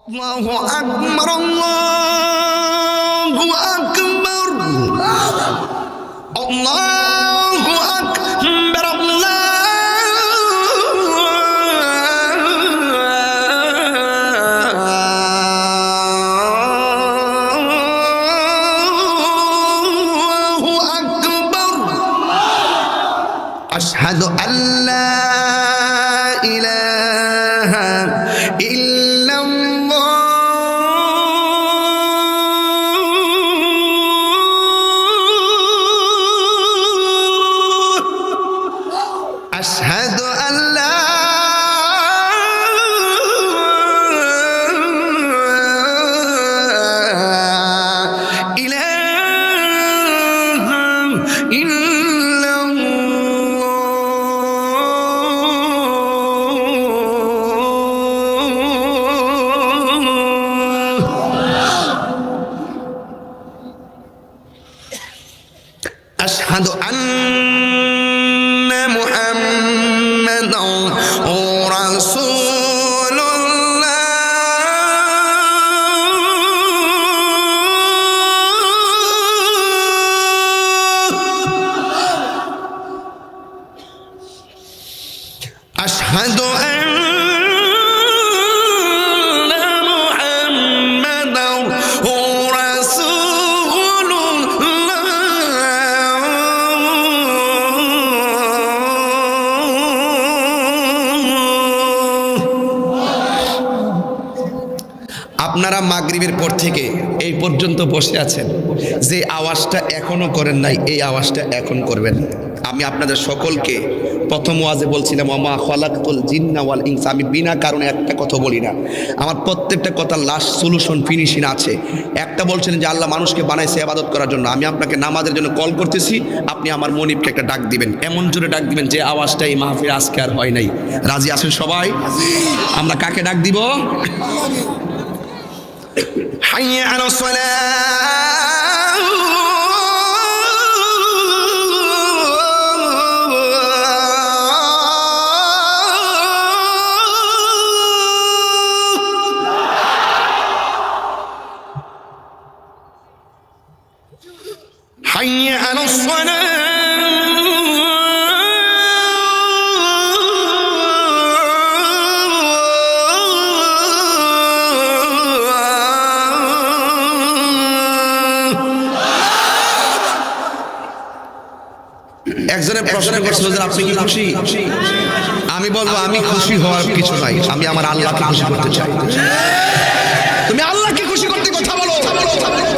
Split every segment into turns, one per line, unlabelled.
আল্লাহু আকবার, আল্লাহু আকবার, আল্লাহু আকবার, আল্লাহু আকবার। আশহাদু আল্লা ইলাহা ইল্লাল্লাহ, আশহাদু আল্লা ইলাহা أشهد أن محمدا رسول الله أشهد أن محمدا رسول আপনারা মাগরিবের পর থেকে এই পর্যন্ত বসে আছেন, যে আওয়াজটা এখনো করেন নাই এই আওয়াজটা এখন করবেন। আমি আপনাদের সকলকে প্রথম ওয়াজে বলছিলাম ওমা খলাকতুল জিন্না ওয়াল ইনসা, আমি বিনা কারণে একটা কথা বলি না, আমার প্রত্যেকটা কথা লাস্ট সলিউশন ফিনিশিং আছে। একটা বলছেন যে আল্লাহ মানুষকে বানাইছে ইবাদত করার জন্য, আমি আপনাকে নামাজের জন্য কল করতেছি, আপনি আমার মনিবকে একটা ডাক দিবেন, এমন জোরে ডাক দিবেন যে আওয়াজটা এই মাহফিল আজকে আর হয় নাই। রাজি আছেন সবাই? আমরা কাকে ডাক দিব? حي على الصلاة، حي على الصلاة، একজনের প্রশ্ন করছিল যে আপনি কি খুশি? আমি বলবো আমি খুশি হওয়ার কিছু নাই, আমি আমার আল্লাহকে খুশি করতে চাই। তুমি আল্লাহকে খুশি করতে কথা বলো,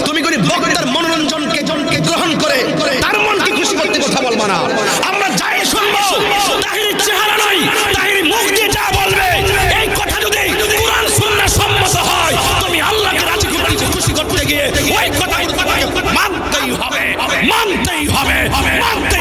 তুমি করে বক্তার মনোরঞ্জনকে গ্রহণ করে তার মনকে খুশি করতে কথা বলবা না। আমরা যাই শুনবো তাহির চেহারা নয়, তাহির মুখ দিয়ে যা বলবে এই কথা যদি কুরআন সুন্নাহ সম্মত হয়, তুমি আল্লাহকে রাজি করতে খুশি করতে গিয়ে ওই কথা মানতেই হবে, মানতেই হবে, মানতেই